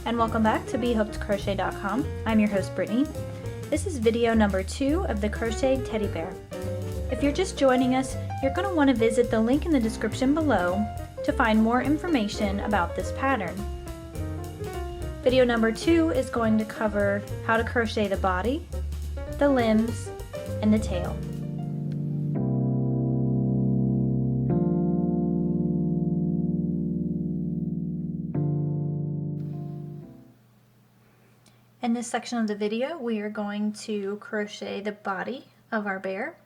And welcome back to BHookedCrochet.com. I'm your host Brittany. This is video number 2 of the crocheted teddy bear. If you're just joining us, you're going to want to visit the link in the description below to find more information about this pattern. Video number 2 is going to cover how to crochet the body, the limbs, and the tail. In this section of the video, we are going to crochet the body of our bear,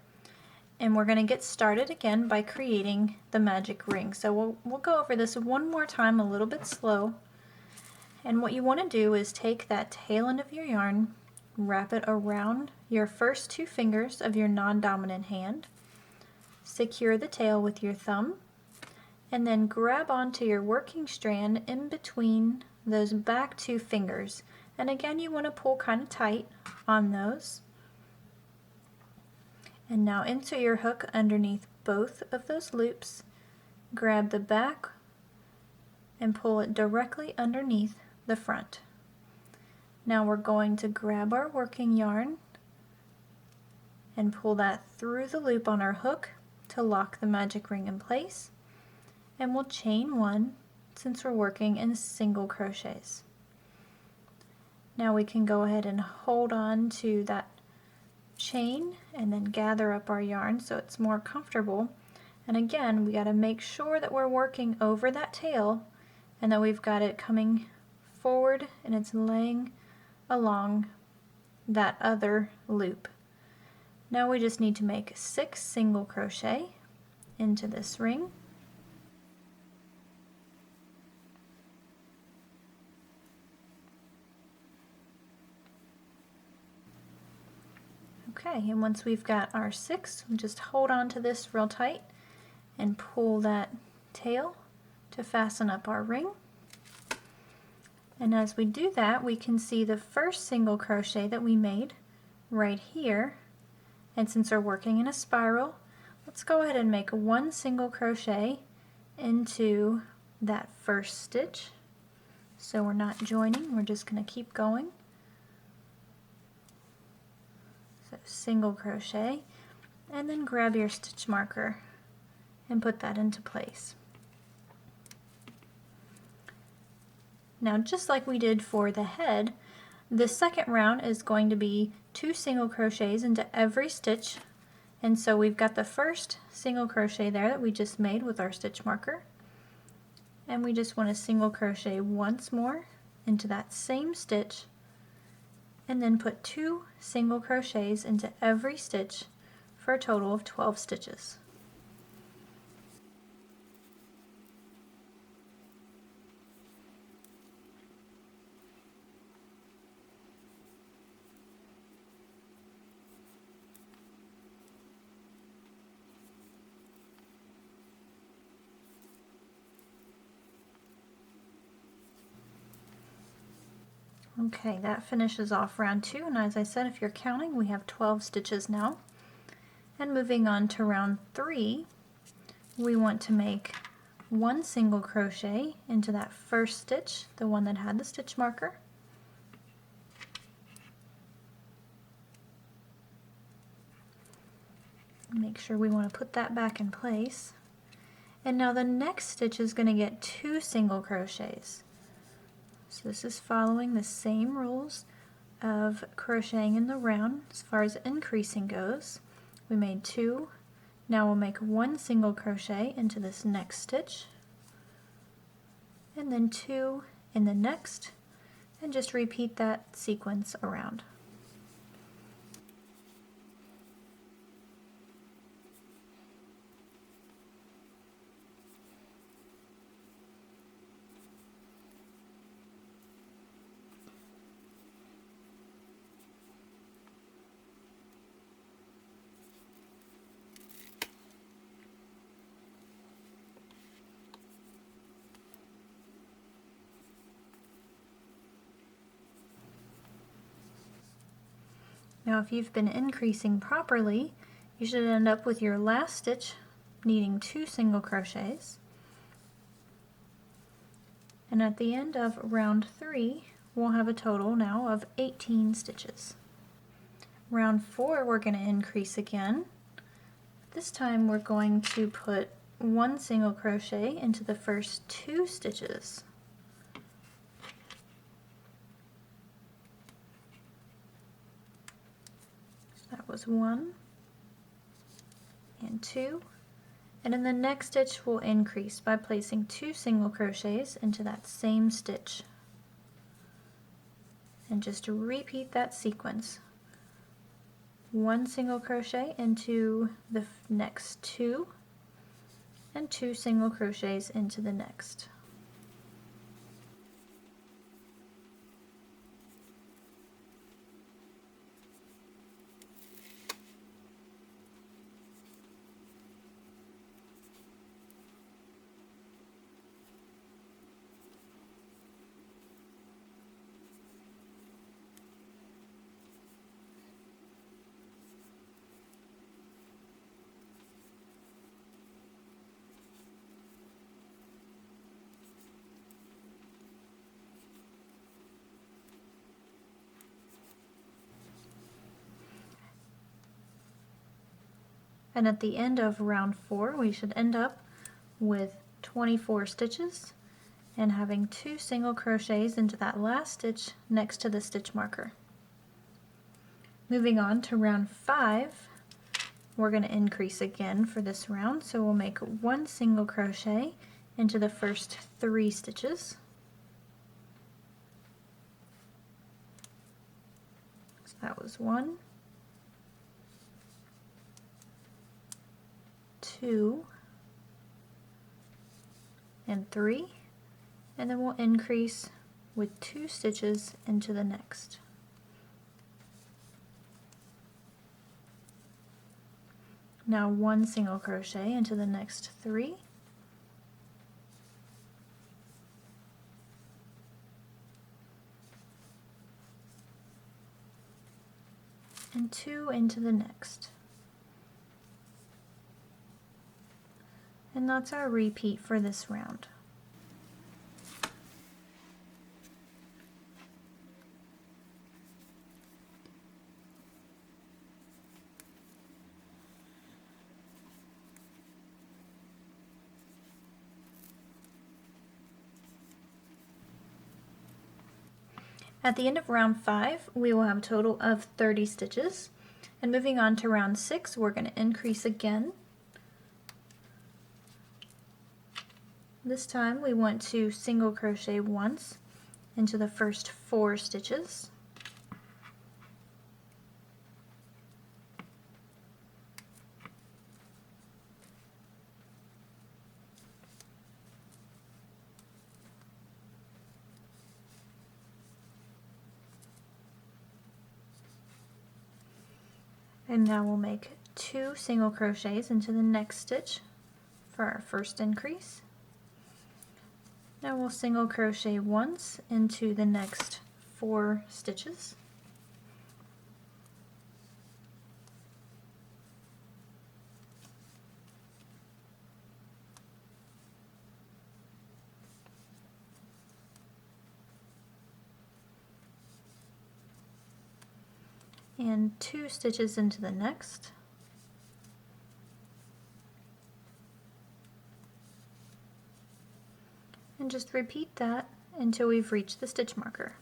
and we're going to get started again by creating the magic ring. So we'll go over this one more time a little bit slow. And what you want to do is take that tail end of your yarn, wrap it around your first 2 fingers of your non-dominant hand, secure the tail with your thumb, and then grab onto your working strand in between those back 2 fingers. And again, you want to pull kind of tight on those. And now insert your hook underneath both of those loops, grab the back and pull it directly underneath the front. Now we're going to grab our working yarn and pull that through the loop on our hook to lock the magic ring in place. And we'll chain 1 since we're working in single crochets. Now we can go ahead and hold on to that chain and then gather up our yarn so it's more comfortable. And again, we got to make sure that we're working over that tail and that we've got it coming forward and it's laying along that other loop. Now we just need to make 6 single crochet into this ring. Okay, and once we've got our 6, we'll just hold on to this real tight and pull that tail to fasten up our ring. And as we do that, we can see the first single crochet that we made right here. And since we're working in a spiral, let's go ahead and make 1 single crochet into that first stitch. So we're not joining, we're just going to keep going. So single crochet, and then grab your stitch marker and put that into place. Now, just like we did for the head, the second round is going to be 2 single crochets into every stitch. And so we've got the first single crochet there that we just made with our stitch marker. And we just want to single crochet once more into that same stitch, and then put 2 single crochets into every stitch for a total of 12 stitches. Okay, that finishes off round 2, and as I said, if you're counting, we have 12 stitches now. And moving on to round 3, we want to make 1 single crochet into that first stitch, the one that had the stitch marker. Make sure we want to put that back in place. And now the next stitch is going to get 2 single crochets. So this is following the same rules of crocheting in the round as far as increasing goes. We made 2. Now we'll make 1 single crochet into this next stitch, and then 2 in the next, and just repeat that sequence around. Now if you've been increasing properly, you should end up with your last stitch needing 2 single crochets. And at the end of round 3, we'll have a total now of 18 stitches. Round 4, we're going to increase again. This time we're going to put 1 single crochet into the first 2 stitches. So that was 1 and 2. And in the next stitch we'll increase by placing 2 single crochets into that same stitch. And just repeat that sequence. 1 single crochet into the next 2 and 2 single crochets into the next. And at the end of round 4, we should end up with 24 stitches and having 2 single crochets into that last stitch next to the stitch marker. Moving on to round 5, we're going to increase again for this round, so we'll make 1 single crochet into the first 3 stitches. So that was 1, 2, and 3, and then we'll increase with 2 stitches into the next. Now 1 single crochet into the next 3, and 2 into the next. And that's our repeat for this round. At the end of round 5, we will have a total of 30 stitches. And moving on to round 6, we're going to increase again. This time we want to single crochet once into the first 4 stitches. And now we'll make 2 single crochets into the next stitch for our first increase. Now we'll single crochet once into the next 4 stitches. And 2 stitches into the next. And just repeat that until we've reached the stitch marker.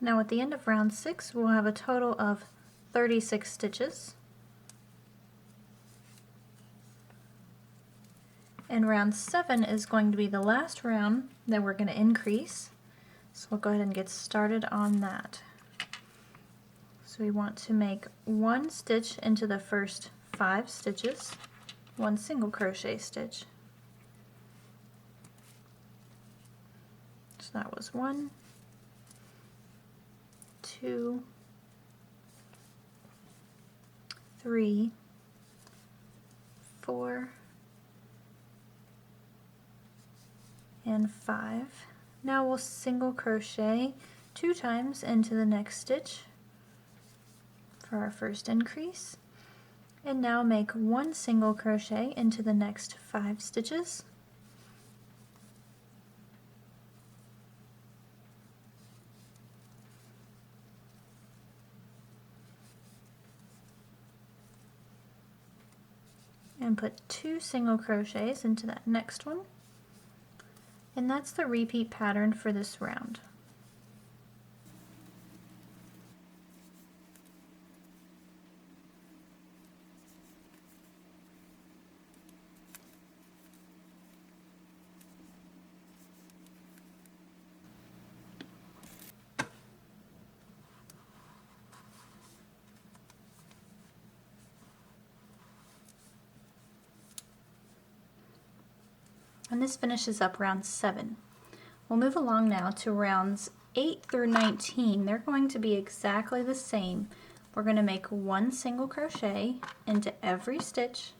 Now at the end of round 6, we'll have a total of 36 stitches. And round 7 is going to be the last round that we're going to increase. So we'll go ahead and get started on that. So we want to make 1 stitch into the first 5 stitches, 1 single crochet stitch. So that was 1, 2, 3, 4, and 5. Now we'll single crochet 2 times into the next stitch for our first increase, and now make 1 single crochet into the next 5 stitches, and put 2 single crochets into that next one, and that's the repeat pattern for this round. And this finishes up round 7. We'll move along now to rounds 8 through 19. They're going to be exactly the same. We're going to make 1 single crochet into every stitch,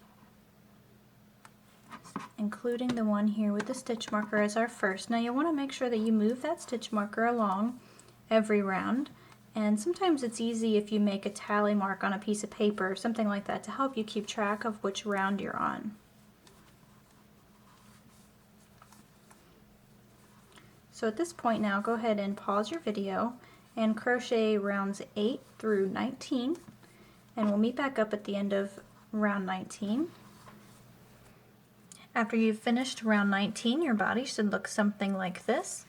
including the one here with the stitch marker as our first. Now you want to make sure that you move that stitch marker along every round, and sometimes it's easy if you make a tally mark on a piece of paper or something like that to help you keep track of which round you're on. So at this point now, go ahead and pause your video and crochet rounds 8 through 19, and we'll meet back up at the end of round 19. After you've finished round 19, your body should look something like this.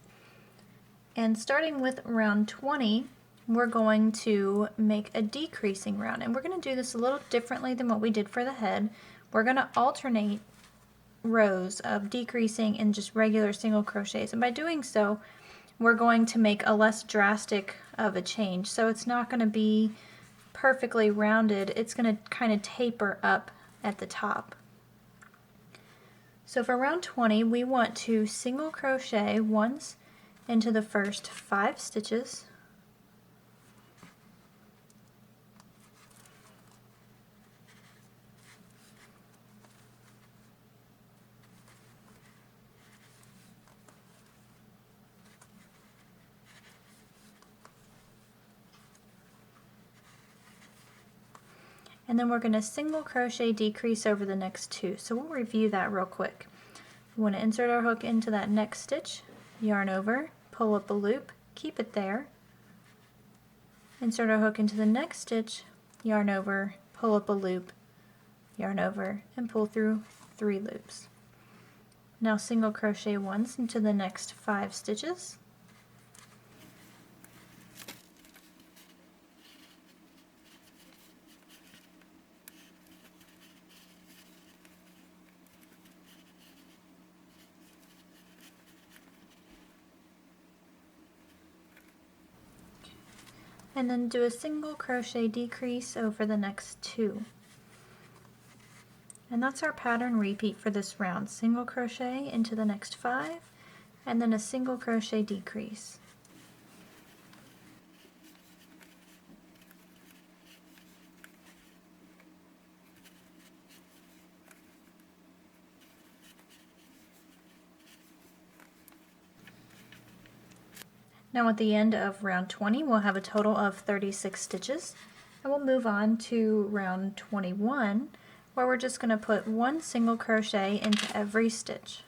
And starting with round 20, we're going to make a decreasing round, and we're going to do this a little differently than what we did for the head. We're going to alternate rows of decreasing and just regular single crochets, and by doing so we're going to make a less drastic of a change. So it's not going to be perfectly rounded, it's going to kind of taper up at the top. So for round 20 we want to single crochet once into the first 5 stitches, and then we're going to single crochet decrease over the next 2. So we'll review that real quick. We want to insert our hook into that next stitch, yarn over, pull up a loop, keep it there, insert our hook into the next stitch, yarn over, pull up a loop, yarn over, and pull through 3 loops. Now single crochet once into the next 5 stitches, and then do a single crochet decrease over the next 2. And that's our pattern repeat for this round. Single crochet into the next 5, and then a single crochet decrease. Now at the end of round 20 we'll have a total of 36 stitches, and we'll move on to round 21 where we're just going to put 1 single crochet into every stitch.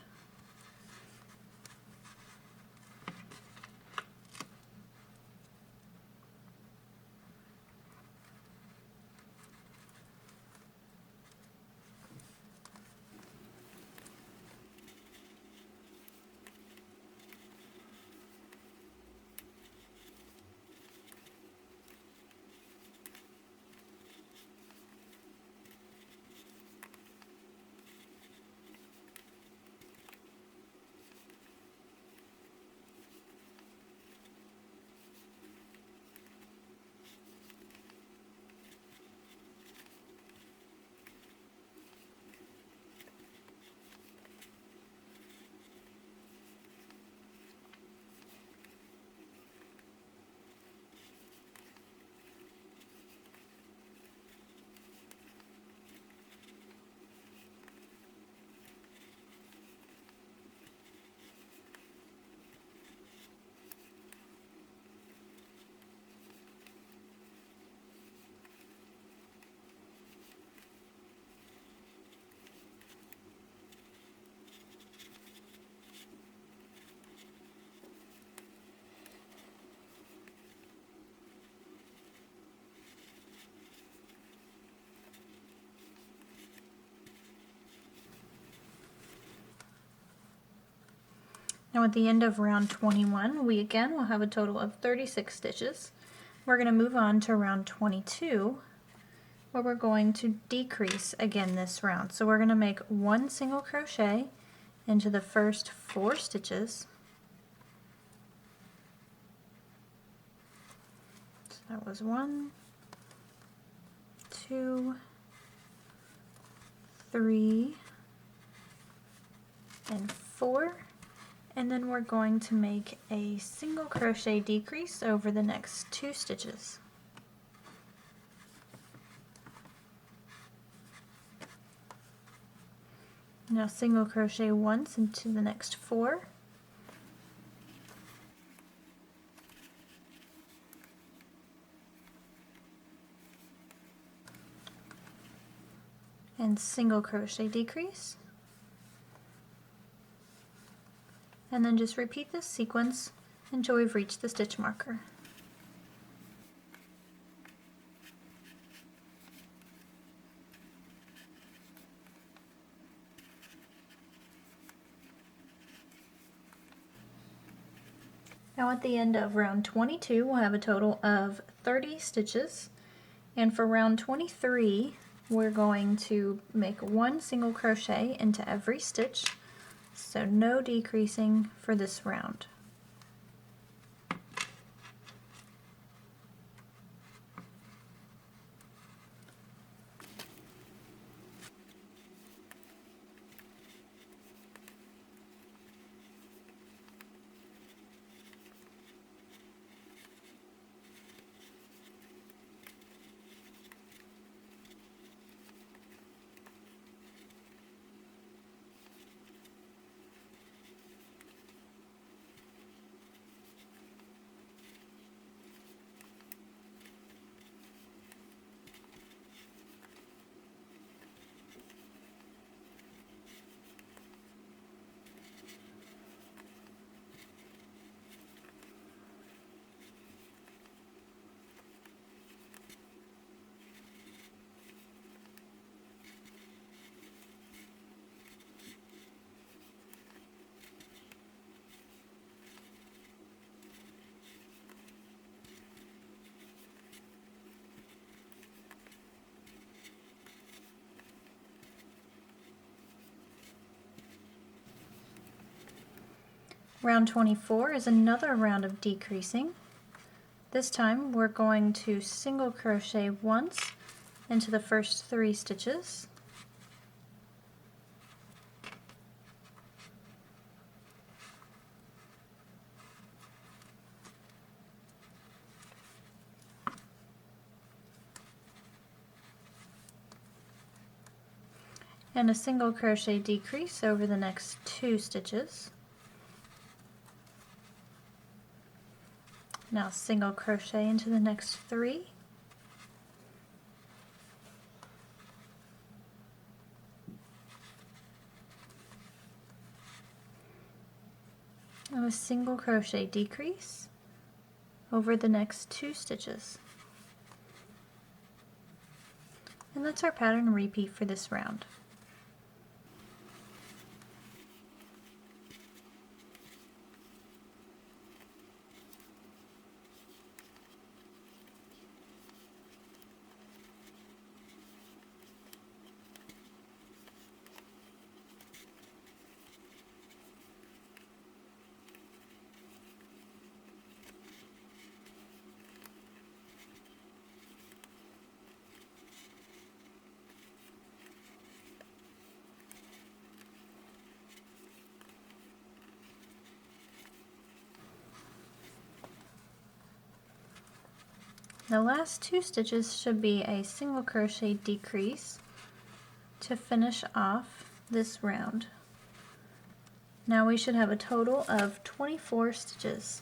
Now at the end of round 21, we again will have a total of 36 stitches. We're going to move on to round 22, where we're going to decrease again this round. So we're going to make one single crochet into the first 4 stitches. So that was 1, 2, 3, and 4. And then we're going to make a single crochet decrease over the next 2 stitches. Now single crochet once into the next 4. And single crochet decrease. And then just repeat this sequence until we've reached the stitch marker. Now at the end of round 22, we'll have a total of 30 stitches. And for round 23, we're going to make one single crochet into every stitch. So no decreasing for this round. Round 24 is another round of decreasing. This time we're going to single crochet once into the first 3 stitches. And a single crochet decrease over the next 2 stitches. Now single crochet into the next 3. And a single crochet decrease over the next 2 stitches. And that's our pattern repeat for this round. The last 2 stitches should be a single crochet decrease to finish off this round. Now we should have a total of 24 stitches.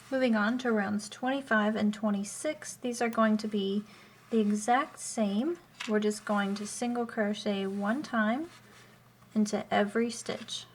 Moving on to rounds 25 and 26, these are going to be the exact same. We're just going to single crochet one time into every stitch.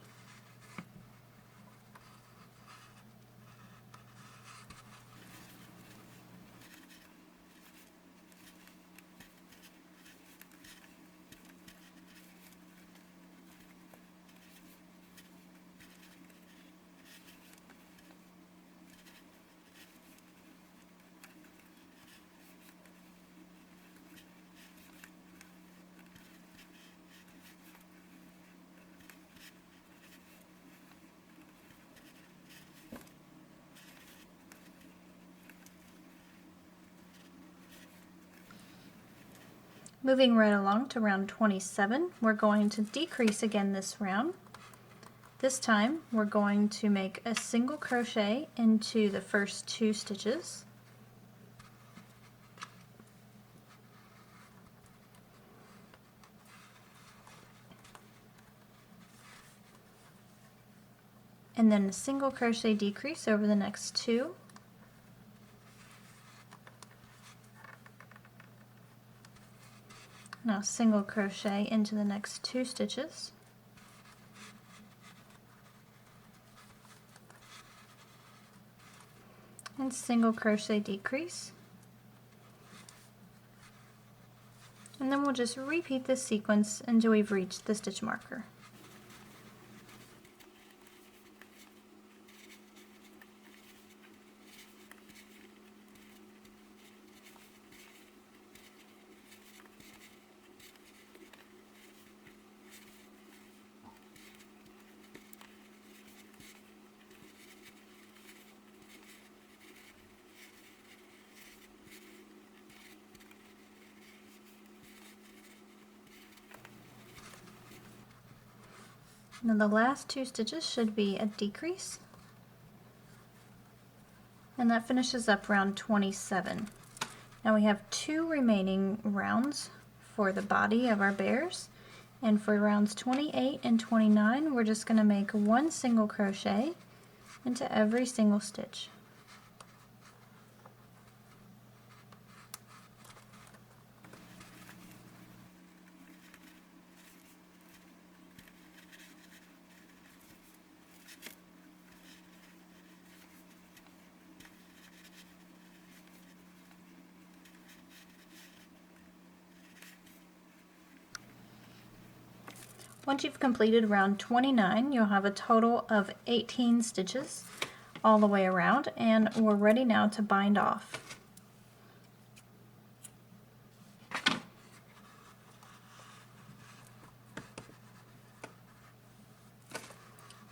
Moving right along to round 27, we're going to decrease again this round. This time we're going to make a single crochet into the first 2 stitches. And then a single crochet decrease over the next 2. Now single crochet into the next 2 stitches. And single crochet decrease. And then we'll just repeat this sequence until we've reached the stitch marker. Now the last 2 stitches should be a decrease, and that finishes up round 27. Now we have 2 remaining rounds for the body of our bears, and for rounds 28 and 29 we're just going to make 1 single crochet into every single stitch. Once you've completed round 29, you'll have a total of 18 stitches all the way around, and we're ready now to bind off.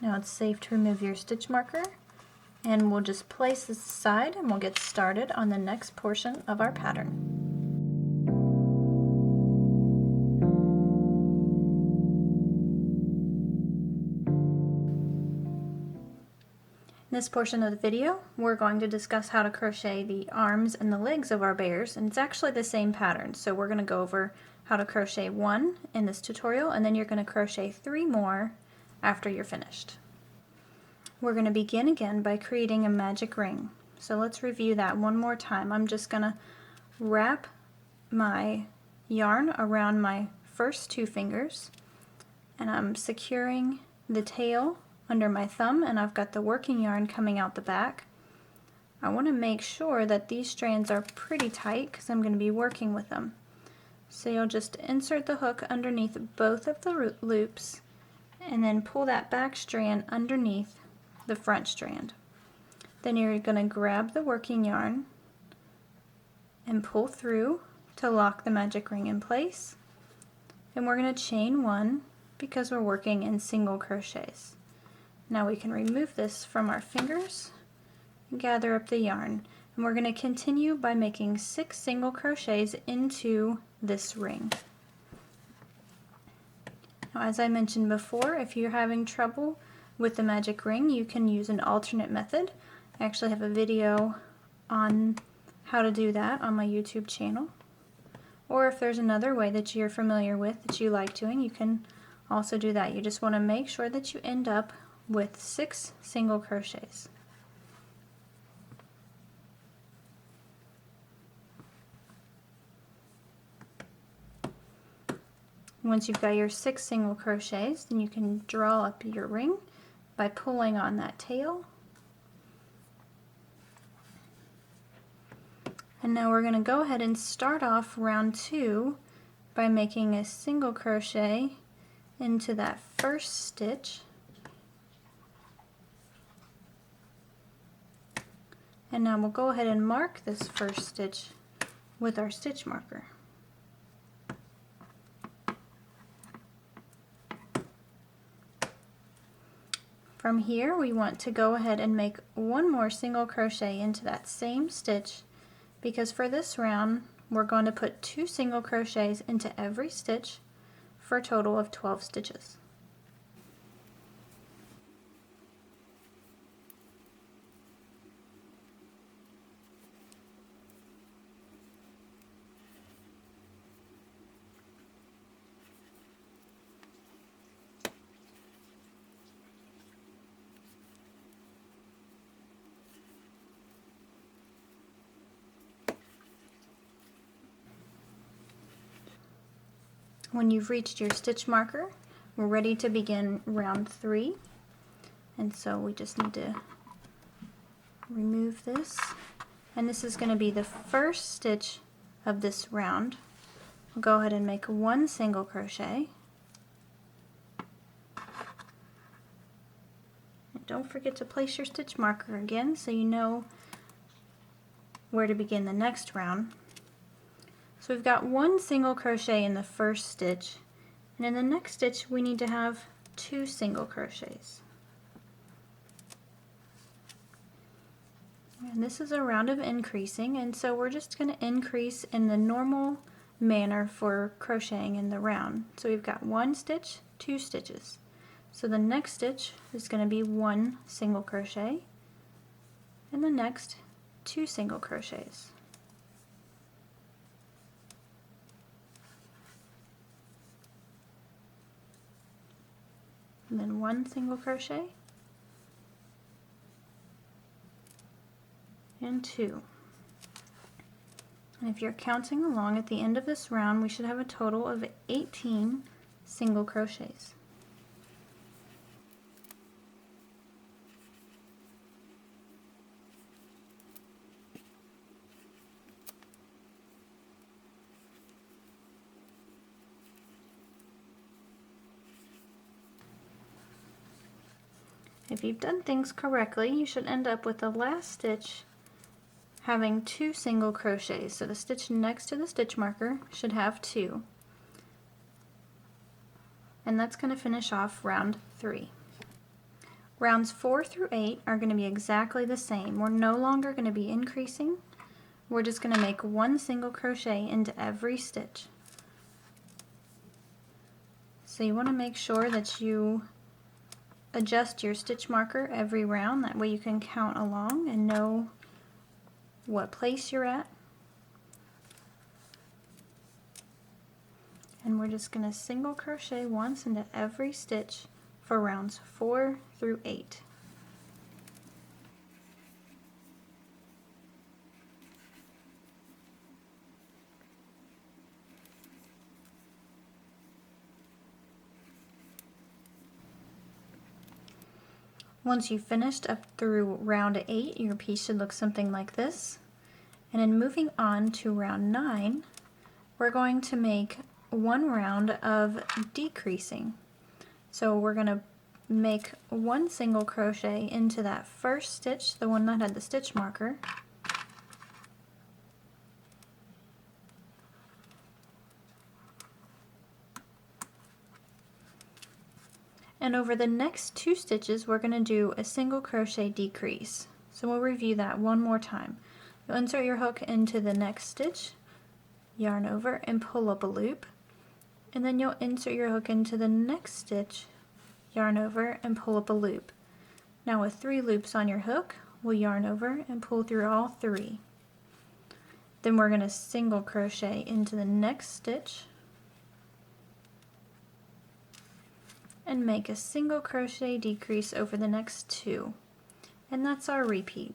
Now it's safe to remove your stitch marker, and we'll just place this aside and we'll get started on the next portion of our pattern. In this portion of the video, we're going to discuss how to crochet the arms and the legs of our bears, and it's actually the same pattern. So we're going to go over how to crochet 1 in this tutorial, and then you're going to crochet 3 more after you're finished. We're going to begin again by creating a magic ring. So let's review that one more time. I'm just going to wrap my yarn around my first 2 fingers, and I'm securing the tail under my thumb, and I've got the working yarn coming out the back. I want to make sure that these strands are pretty tight because I'm going to be working with them. So you'll just insert the hook underneath both of the loops and then pull that back strand underneath the front strand. Then you're going to grab the working yarn and pull through to lock the magic ring in place. And we're going to chain 1 because we're working in single crochets. Now we can remove this from our fingers and gather up the yarn. And we're going to continue by making 6 single crochets into this ring. Now, as I mentioned before, if you're having trouble with the magic ring, you can use an alternate method. I actually have a video on how to do that on my YouTube channel. Or if there's another way that you're familiar with that you like doing, you can also do that. You just want to make sure that you end up with 6 single crochets. Once you've got your 6 single crochets, then you can draw up your ring by pulling on that tail. And now we're going to go ahead and start off round 2 by making a single crochet into that first stitch. And now we'll go ahead and mark this first stitch with our stitch marker. From here we want to go ahead and make 1 more single crochet into that same stitch, because for this round we're going to put 2 single crochets into every stitch for a total of 12 stitches. When you've reached your stitch marker, we're ready to begin round 3. And so we just need to remove this. And this is going to be the first stitch of this round. We'll go ahead and make 1 single crochet. And don't forget to place your stitch marker again so you know where to begin the next round. So we've got 1 single crochet in the first stitch, and in the next stitch we need to have 2 single crochets. And this is a round of increasing, and so we're just going to increase in the normal manner for crocheting in the round. So we've got 1 stitch, 2 stitches. So the next stitch is going to be 1 single crochet, and the next 2 single crochets. And then 1 single crochet and 2. And if you're counting along at the end of this round, we should have a total of 18 single crochets. If you've done things correctly, you should end up with the last stitch having 2 single crochets. So the stitch next to the stitch marker should have 2. And that's going to finish off round 3. Rounds 4 through 8 are going to be exactly the same. We're no longer going to be increasing. We're just going to make 1 single crochet into every stitch. So you want to make sure that you adjust your stitch marker every round, that way you can count along and know what place you're at. And we're just going to single crochet once into every stitch for rounds 4 through 8. Once you've finished up through round 8, your piece should look something like this. And in moving on to round 9, we're going to make 1 round of decreasing. So we're going to make 1 single crochet into that first stitch, the one that had the stitch marker. And over the next 2 stitches, we're going to do a single crochet decrease. So we'll review that one more time. You'll insert your hook into the next stitch, yarn over, and pull up a loop. And then you'll insert your hook into the next stitch, yarn over, and pull up a loop. Now with 3 loops on your hook, we'll yarn over and pull through all 3. Then we're going to single crochet into the next stitch, and make a single crochet decrease over the next 2. And that's our repeat.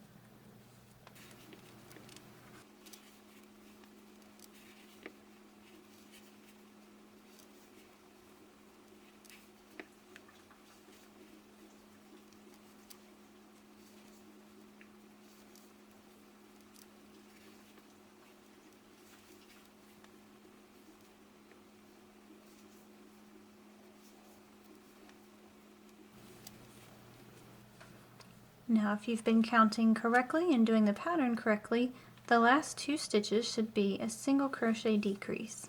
Now if you've been counting correctly and doing the pattern correctly, the last 2 stitches should be a single crochet decrease.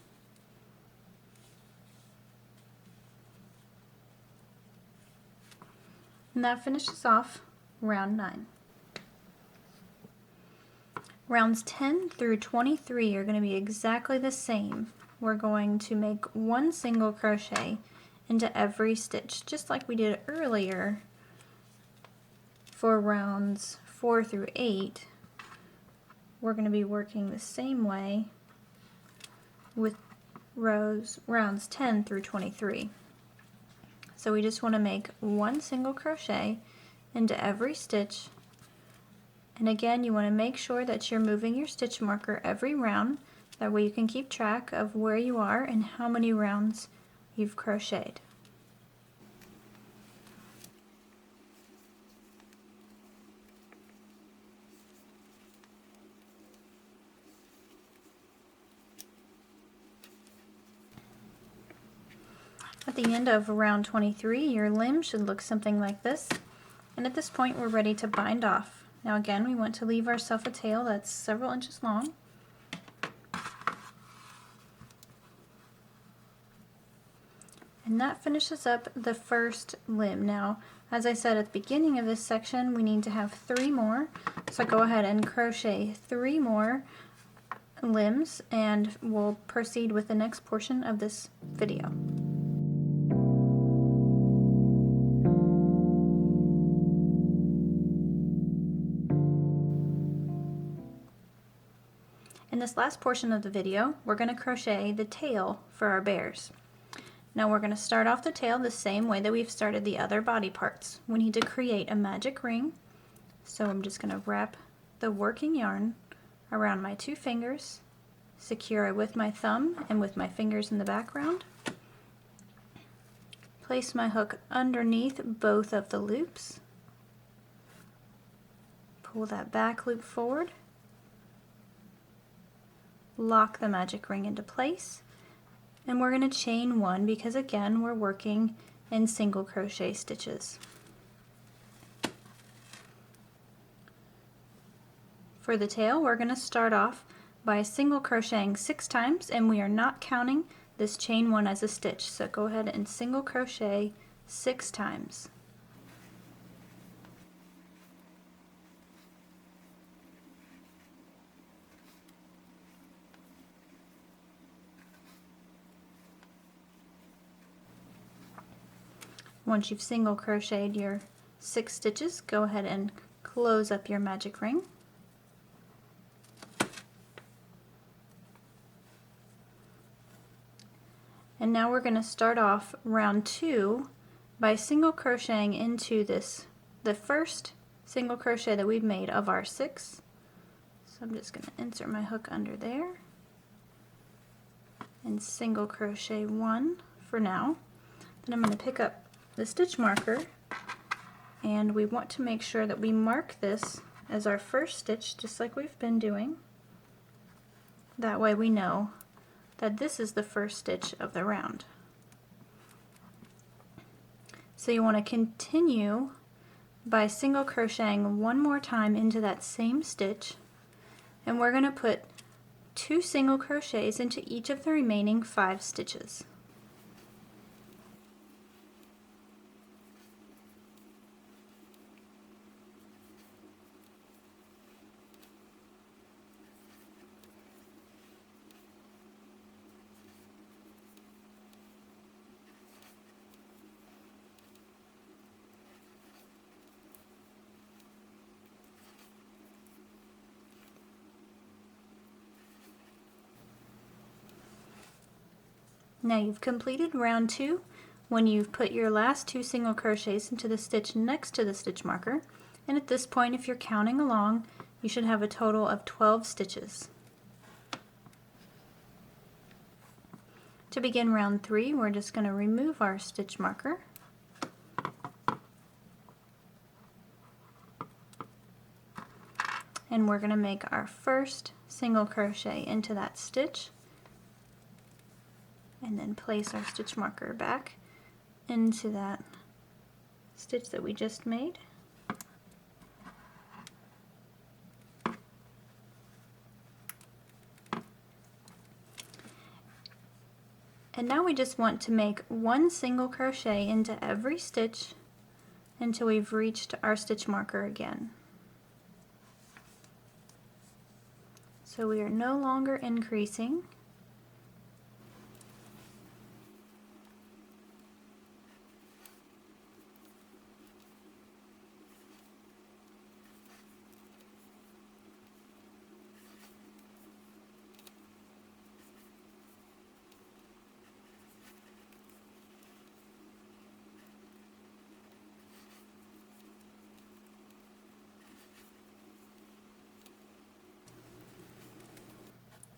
And that finishes off round 9. Rounds 10 through 23 are going to be exactly the same. We're going to make one single crochet into every stitch, just like we did earlier for rounds 4 through 8. We're going to be working the same way with rounds 10 through 23. So we just want to make one single crochet into every stitch, and again you want to make sure that you're moving your stitch marker every round, that way you can keep track of where you are and how many rounds you've crocheted. At the end of round 23, your limb should look something like this, and at this point we're ready to bind off. Now again, we want to leave ourselves a tail that's several inches long. And that finishes up the first limb. Now, as I said at the beginning of this section, we need to have 3 more, so go ahead and crochet 3 more limbs and we'll proceed with the next portion of this video. In this last portion of the video, we're going to crochet the tail for our bears. Now we're going to start off the tail the same way that we've started the other body parts. We need to create a magic ring, so I'm just going to wrap the working yarn around my 2 fingers, secure it with my thumb and with my fingers in the background. Place my hook underneath both of the loops. Pull that back loop forward. Lock the magic ring into place, and we're going to chain 1 because again we're working in single crochet stitches. For the tail, we're going to start off by single crocheting 6 times, and we are not counting this chain 1 as a stitch, so go ahead and single crochet 6 times. Once you've single crocheted your 6 stitches, go ahead and close up your magic ring. And now we're going to start off round 2 by single crocheting into the first single crochet that we've made of our 6. So I'm just going to insert my hook under there and single crochet 1 for now. Then I'm going to pick up the stitch marker, and we want to make sure that we mark this as our first stitch, just like we've been doing. That way we know that this is the first stitch of the round. So you want to continue by single crocheting 1 more time into that same stitch, and we're going to put 2 single crochets into each of the remaining 5 stitches. Now you've completed round 2 when you've put your last 2 single crochets into the stitch next to the stitch marker, and at this point, if you're counting along, you should have a total of 12 stitches. To begin round 3, we're just going to remove our stitch marker. And we're going to make our first single crochet into that stitch, and then place our stitch marker back into that stitch that we just made. And now we just want to make 1 single crochet into every stitch until we've reached our stitch marker again. So we are no longer increasing.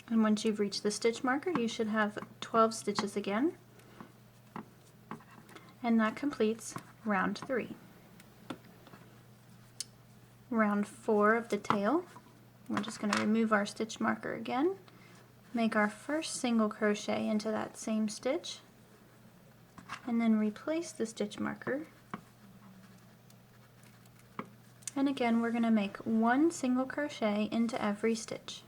And once you've reached the stitch marker, you should have 12 stitches again. And that completes round 3. Round 4 of the tail, we're just going to remove our stitch marker again, make our first single crochet into that same stitch, and then replace the stitch marker. And again, we're going to make 1 single crochet into every stitch.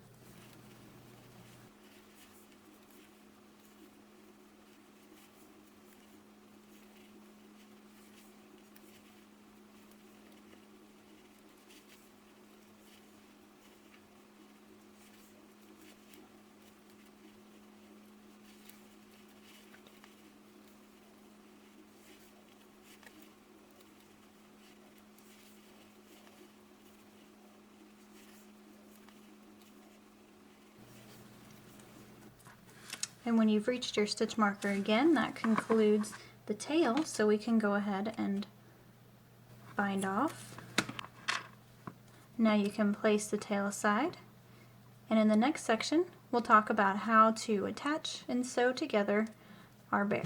And when you've reached your stitch marker again, that concludes the tail, so we can go ahead and bind off. Now you can place the tail aside, and in the next section we'll talk about how to attach and sew together our bear.